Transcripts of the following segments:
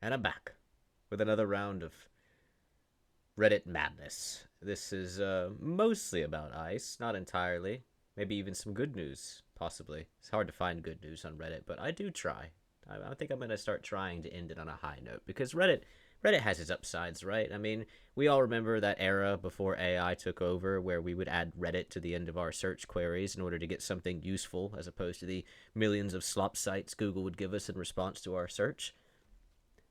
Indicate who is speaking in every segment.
Speaker 1: And I'm back with another round of Reddit madness. This is mostly about ice, not entirely. Maybe even some good news, possibly. It's hard to find good news on Reddit, but I do try. I think I'm going to start trying to end it on a high note because Reddit has its upsides, right? I mean, we all remember that era before AI took over where we would add Reddit to the end of our search queries in order to get something useful as opposed to the millions of slop sites Google would give us in response to our search.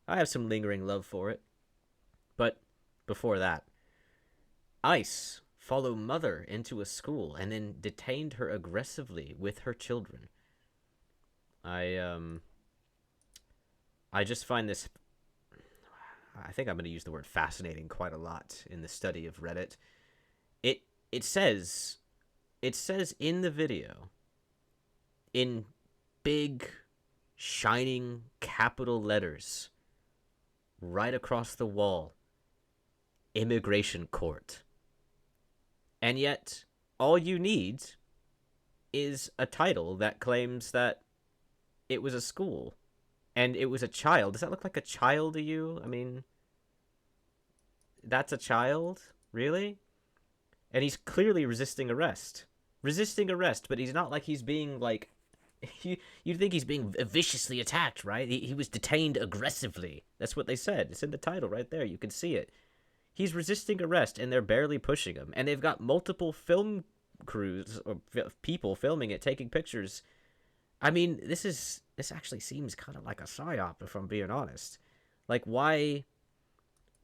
Speaker 1: I have some lingering love for it. But before that, ICE follow mother into a school and then detained her aggressively with her children. I um I just find this, I think I'm going to use the word fascinating quite a lot in the study of Reddit. It it says it says in the video in big shining capital letters right across the wall, immigration court. And yet, all you need is a title that claims that it was a school and it was a child. Does that look like a child to you? I mean, that's a child? Really? And he's clearly resisting arrest. Resisting arrest, but he's not like he's being like. You'd think he's being viciously attacked, right? He was detained aggressively. That's what they said. It's in the title right there. You can see it. He's resisting arrest, and they're barely pushing him. And they've got multiple film crews or people filming it, taking pictures. I mean, this actually seems kind of like a psyop, if I'm being honest. Like, why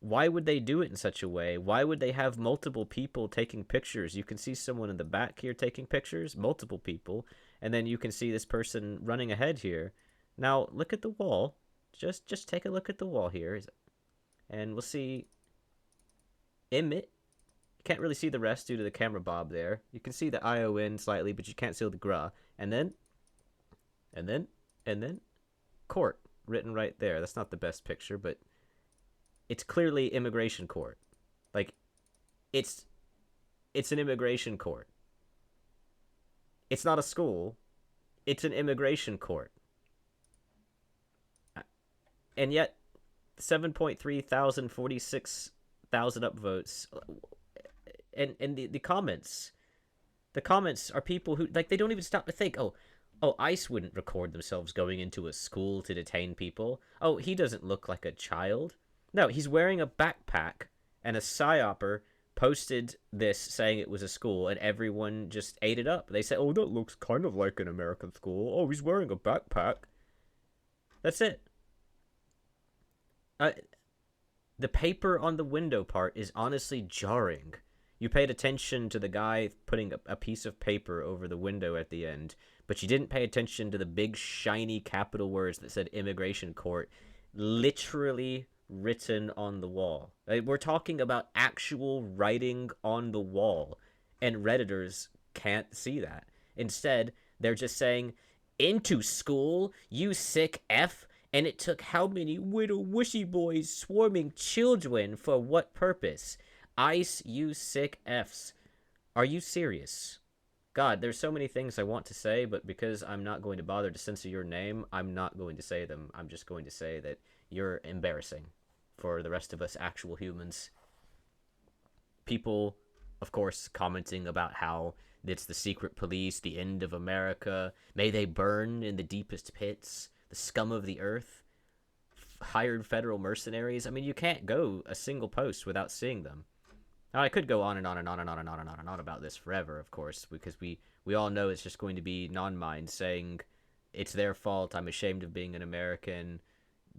Speaker 1: would they do it in such a way? Why would they have multiple people taking pictures? You can see someone in the back here taking pictures, multiple people, and then you can see this person running ahead here. Now, look at the wall. Just take a look at the wall here, and we'll see. Emit. You can't really see the rest due to the camera bob there. You can see the ION slightly, but you can't see the gra. And then, and then, and then, court written right there. That's not the best picture, but it's clearly immigration court. Like, it's an immigration court. It's not a school. It's an immigration court. And yet, 7.3 thousand 46,000 upvotes, and the comments are people who, like, they don't even stop to think, oh, ICE wouldn't record themselves going into a school to detain people. Oh, he doesn't look like a child. No, he's wearing a backpack, and a psyoper posted this saying it was a school, and everyone just ate it up. They said, oh, that looks kind of like an American school. Oh, he's wearing a backpack. That's it. The paper on the window part is honestly jarring. You paid attention to the guy putting a piece of paper over the window at the end, but you didn't pay attention to the big shiny capital words that said immigration court literally written on the wall. We're talking about actual writing on the wall, and Redditors can't see that. Instead, they're just saying, into school, you sick F, and it took how many little wishy boys swarming children for what purpose? ICE, you sick Fs. Are you serious? God, there's so many things I want to say, but because I'm not going to bother to censor your name, I'm not going to say them. I'm just going to say that you're embarrassing for the rest of us actual humans. People, of course, commenting about how it's the secret police, the end of America, may they burn in the deepest pits, the scum of the earth, hired federal mercenaries. I mean, you can't go a single post without seeing them. Now, I could go on and on and on and on and on and on and on about this forever, of course, because we all know it's just going to be non-mind saying it's their fault, I'm ashamed of being an American,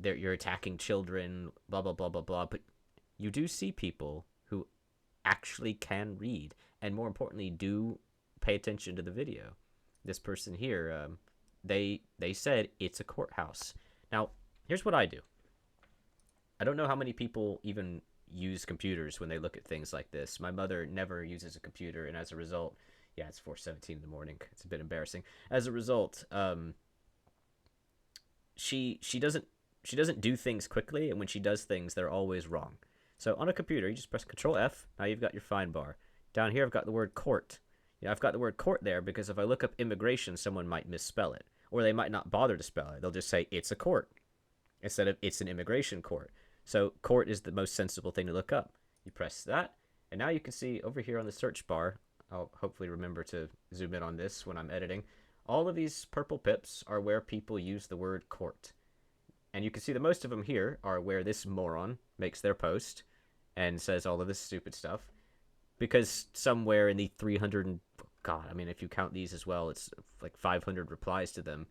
Speaker 1: you're attacking children, blah, blah, blah, blah, blah. But you do see people who actually can read, and more importantly, do pay attention to the video. This person here, they said it's a courthouse. Now, here's what I do. I don't know how many people even use computers when they look at things like this. My mother never uses a computer, and as a result, yeah, it's 4:17 in the morning. It's a bit embarrassing. As a result, she doesn't do things quickly, and when she does things, they're always wrong. So on a computer, you just press Control F. Now you've got your find bar. Down here, I've got the word court. Yeah, I've got the word court there because if I look up immigration, someone might misspell it, or they might not bother to spell it. They'll just say it's a court. instead of it's an immigration court. So court is the most sensible thing to look up. You press that, and now you can see over here on the search bar, I'll hopefully remember to zoom in on this when I'm editing, all of these purple pips are where people use the word court. And you can see that most of them here are where this moron makes their post and says all of this stupid stuff. Because somewhere in the 300 and, God, I mean, if you count these as well, it's like 500 replies to them.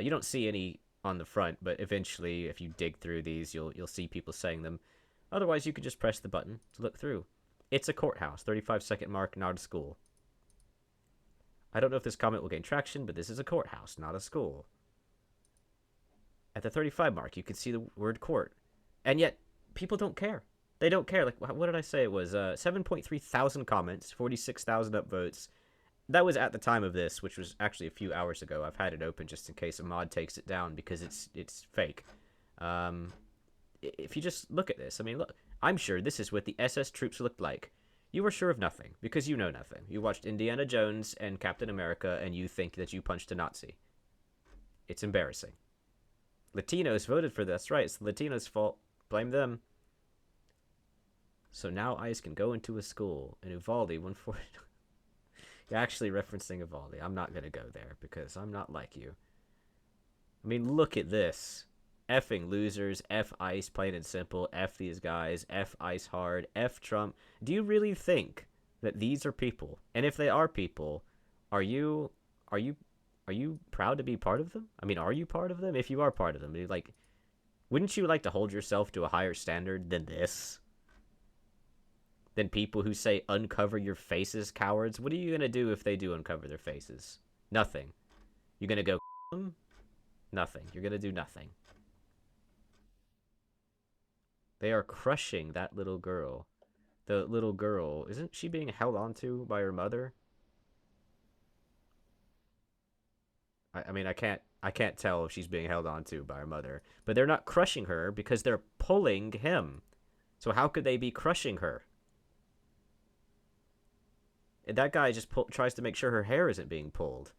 Speaker 1: You don't see any on the front, but eventually, if you dig through these, you'll see people saying them. Otherwise, you can just press the button to look through. It's a courthouse, 35-second mark, not a school. I don't know if this comment will gain traction, but this is a courthouse, not a school. At the 35 mark, you can see the word court. And yet, people don't care. They don't care. Like, what did I say it was? 7.3 thousand comments, 46,000 upvotes. That was at the time of this, which was actually a few hours ago. I've had it open just in case a mod takes it down because it's fake. If you just look at this, I mean, look, I'm sure this is what the SS troops looked like. You are sure of nothing because you know nothing. You watched Indiana Jones and Captain America and you think that you punched a Nazi. It's embarrassing. Latinos voted for this, right? It's the Latinos' fault. Blame them. So now ICE can go into a school in Uvalde 140. You're actually referencing Uvalde. I'm not going to go there because I'm not like you. I mean, look at this. Effing losers. F ICE, plain and simple. F these guys. F ICE hard. F Trump. Do you really think that these are people? And if they are people, are you proud to be part of them? I mean, are you part of them? If you are part of them, like, wouldn't you like to hold yourself to a higher standard than this? Than people who say, uncover your faces, cowards? What are you going to do if they do uncover their faces? Nothing. You're going to go them? Nothing. You're going to do nothing. They are crushing that little girl. The little girl, isn't she being held onto by her mother? I mean, I can't tell if she's being held onto by her mother. But they're not crushing her because they're pulling him. So how could they be crushing her? That guy just tries to make sure her hair isn't being pulled.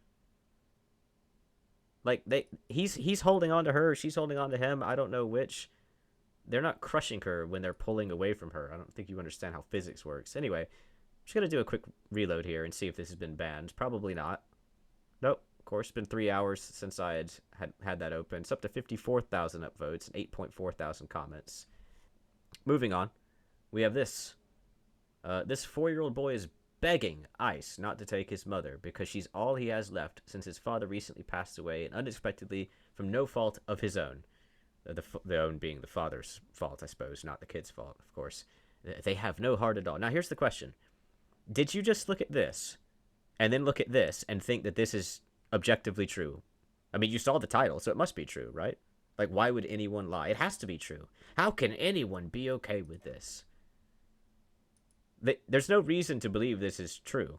Speaker 1: Like, he's holding on to her, she's holding on to him, I don't know which. They're not crushing her when they're pulling away from her. I don't think you understand how physics works. Anyway, I'm just going to do a quick reload here and see if this has been banned. Probably not. Nope. Of course, it's been 3 hours since I had that open. It's up to 54,000 upvotes and 8.4 thousand comments. Moving on, we have this. This 4-year-old boy is begging ICE not to take his mother because she's all he has left since his father recently passed away and unexpectedly from no fault of his own. The own being the father's fault, I suppose, not the kid's fault, of course. They have no heart at all. Now, here's the question. Did you just look at this and then look at this and think that this is objectively true? I mean, you saw the title, so it must be true, right? Like, why would anyone lie? It has to be true. How can anyone be okay with this? There's no reason to believe this is true.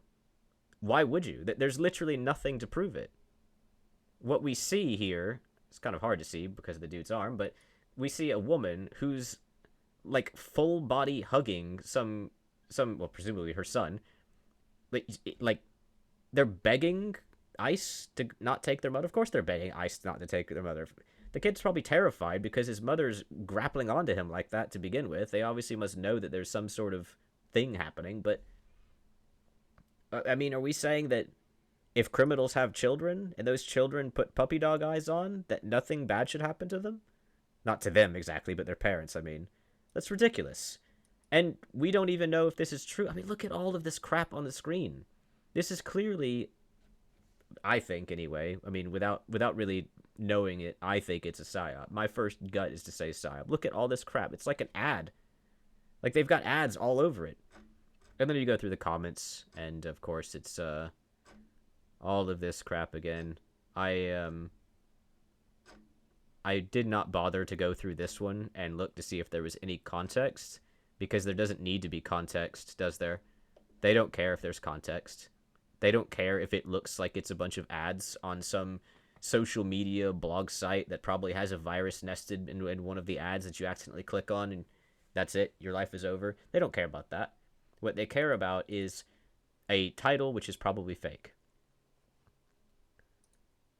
Speaker 1: Why would you? There's literally nothing to prove it. What we see here, it's kind of hard to see because of the dude's arm, but we see a woman who's like full body hugging some well, presumably her son. Like they're begging ICE to not take their mother. Of course they're begging ICE not to take their mother. The kid's probably terrified because his mother's grappling onto him like that to begin with. They obviously must know that there's some sort of thing happening, but I mean, are we saying that if criminals have children and those children put puppy dog eyes on, that nothing bad should happen to them? Not to them exactly, but their parents, I mean. That's ridiculous. And we don't even know if this is true. I mean, look at all of this crap on the screen. This is clearly, I think anyway, I mean, without really knowing it, I think it's a psyop. My first gut is to say psyop. Look at all this crap. It's like an ad. Like, they've got ads all over it. And then you go through the comments, and of course it's all of this crap again. I did not bother to go through this one and look to see if there was any context, because there doesn't need to be context, does there? They don't care if there's context. They don't care if it looks like it's a bunch of ads on some social media blog site that probably has a virus nested in one of the ads that you accidentally click on, and that's it, your life is over. They don't care about that. What they care about is a title which is probably fake.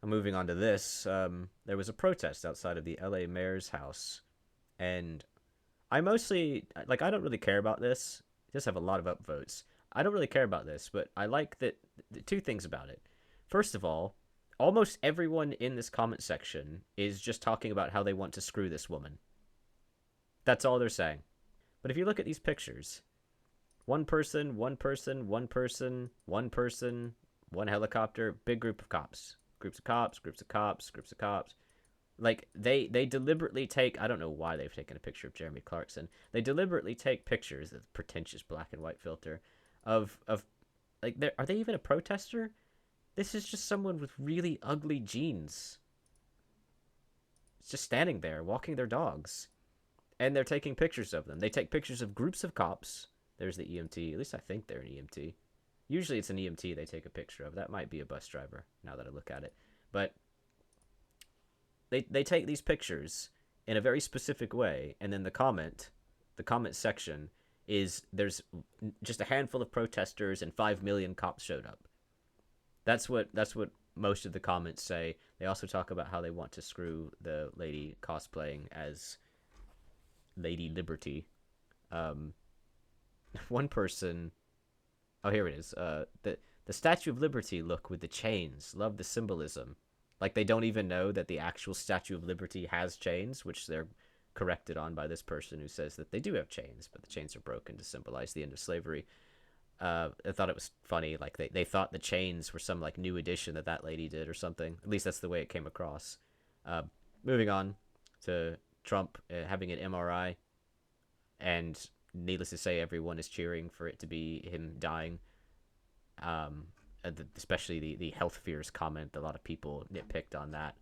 Speaker 1: Moving on to this, there was a protest outside of the LA mayor's house, and I mostly like. I don't really care about this. It does have a lot of upvotes. I don't really care about this, but I like that. Two things about it. First of all, almost everyone in this comment section is just talking about how they want to screw this woman. That's all they're saying. But if you look at these pictures, one person, one person, one person, one person, one helicopter, big group of cops. Groups of cops, groups of cops, groups of cops. Like, they deliberately take, I don't know why they've taken a picture of Jeremy Clarkson. They deliberately take pictures, the pretentious black and white filter, of like, are they even a protester? This is just someone with really ugly jeans. It's just standing there, walking their dogs. And they're taking pictures of them. They take pictures of groups of cops. There's the EMT. At least I think they're an EMT. Usually it's an EMT they take a picture of. That might be a bus driver, now that I look at it. But they take these pictures in a very specific way, and then the comment section is there's just a handful of protesters and 5 million cops showed up. That's what most of the comments say. They also talk about how they want to screw the lady cosplaying as Lady Liberty. One person, oh, here it is. The Statue of Liberty look with the chains. Love the symbolism. Like, they don't even know that the actual Statue of Liberty has chains, which they're corrected on by this person who says that they do have chains, but the chains are broken to symbolize the end of slavery. I thought it was funny. Like, they thought the chains were some, like, new addition that lady did or something. At least that's the way it came across. Moving on to Trump having an MRI, and needless to say, everyone is cheering for it to be him dying. Especially the health fears comment. A lot of people nitpicked on that.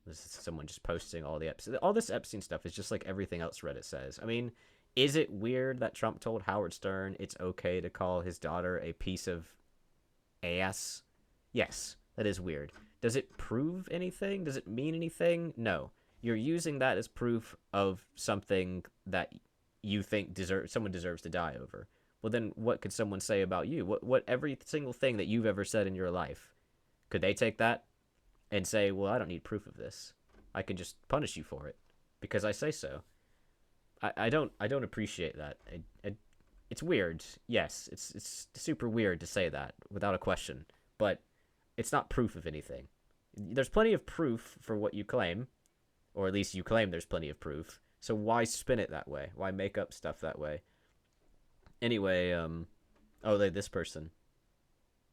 Speaker 1: This is someone just posting all this Epstein stuff is just like everything else Reddit says. I mean, is it weird that Trump told Howard Stern it's okay to call his daughter a piece of ass? Yes, that is weird. Does it prove anything? Does it mean anything? No. You're using that as proof of something that you think someone deserves to die over. Well, then what could someone say about you? What every single thing that you've ever said in your life, could they take that and say, well, I don't need proof of this. I can just punish you for it because I say so. I don't appreciate that. It's weird. Yes, it's super weird to say that without a question, but it's not proof of anything. There's plenty of proof for what you claim, or at least you claim there's plenty of proof. So why spin it that way? Why make up stuff that way? Anyway, this person.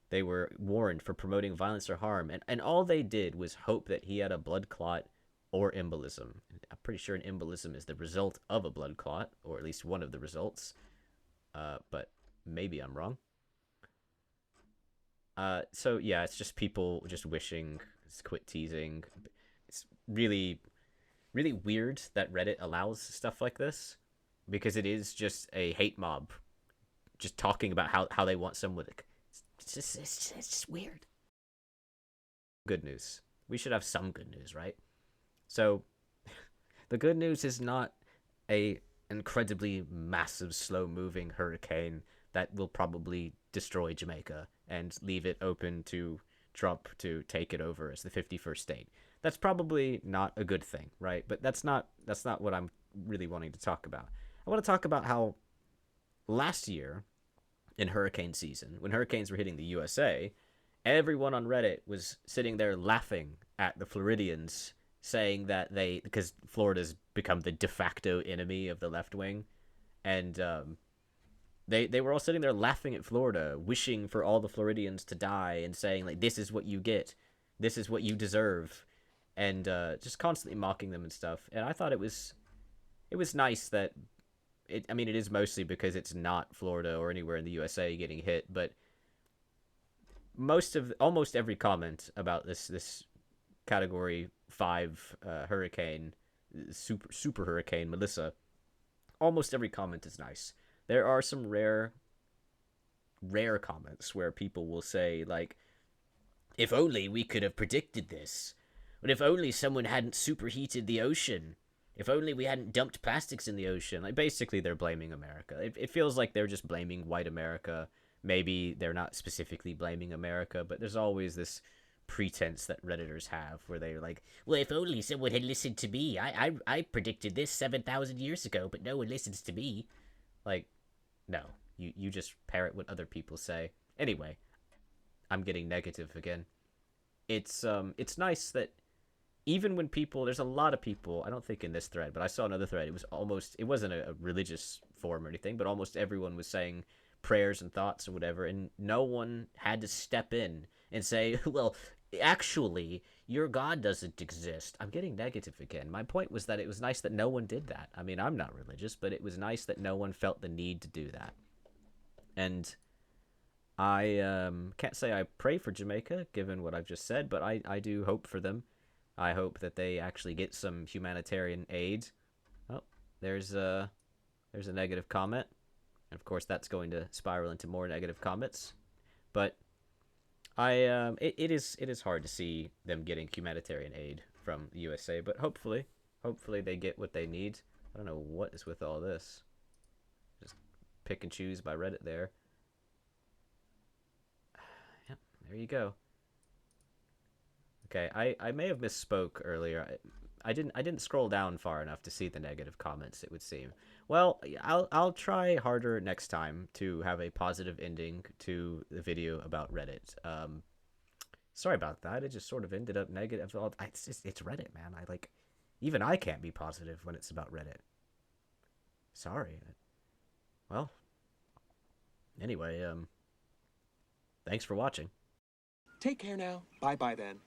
Speaker 1: They were warned for promoting violence or harm, and all they did was hope that he had a blood clot or embolism. I'm pretty sure an embolism is the result of a blood clot, or at least one of the results. But maybe I'm wrong. So yeah, it's just people just wishing, quit teasing. It's really, really weird that Reddit allows stuff like this, because it is just a hate mob just talking about how they want someone to... It's just weird. Good news. We should have some good news, right? So, the good news is not a incredibly massive, slow-moving hurricane that will probably destroy Jamaica and leave it open to Trump to take it over as the 51st state. That's probably not a good thing, right? But that's not what I'm really wanting to talk about. I want to talk about how last year in hurricane season, when hurricanes were hitting the USA, everyone on Reddit was sitting there laughing at the Floridians, saying that because Florida's become the de facto enemy of the left wing, and they were all sitting there laughing at Florida, wishing for all the Floridians to die, and saying, like, this is what you get, this is what you deserve, and just constantly mocking them and stuff. And I thought it was nice that it is mostly because it's not Florida or anywhere in the USA getting hit, but almost every comment about this category 5 hurricane, super hurricane Melissa, almost every comment is nice. There are some rare comments where people will say, like, if only we could have predicted this, but if only someone hadn't superheated the ocean, if only we hadn't dumped plastics in the ocean. Like, basically they're blaming America. It feels like they're just blaming white America. Maybe they're not specifically blaming America, but there's always this pretense that Redditors have, where they're like, well, if only someone had listened to me. I predicted this 7,000 years ago, but no one listens to me. Like, no. You just parrot what other people say. Anyway, I'm getting negative again. It's nice that even when people, there's a lot of people, I don't think in this thread, but I saw another thread, it wasn't a religious forum or anything, but almost everyone was saying prayers and thoughts and whatever, and no one had to step in and say, well, actually, your God doesn't exist. I'm getting negative again. My point was that it was nice that no one did that. I mean, I'm not religious, but it was nice that no one felt the need to do that. And I can't say I pray for Jamaica, given what I've just said, but I do hope for them. I hope that they actually get some humanitarian aid. Oh, there's a negative comment. And of course, that's going to spiral into more negative comments. But it is hard to see them getting humanitarian aid from the USA. But hopefully they get what they need. I don't know what is with all this. Just pick and choose by Reddit there. Yep, there you go. Okay, I may have misspoke earlier. I didn't scroll down far enough to see the negative comments, it would seem. Well, I'll try harder next time to have a positive ending to the video about Reddit. Sorry about that. It just sort of ended up negative. It's Reddit, man. Even I can't be positive when it's about Reddit. Sorry. Well, anyway, thanks for watching.
Speaker 2: Take care now. Bye-bye then.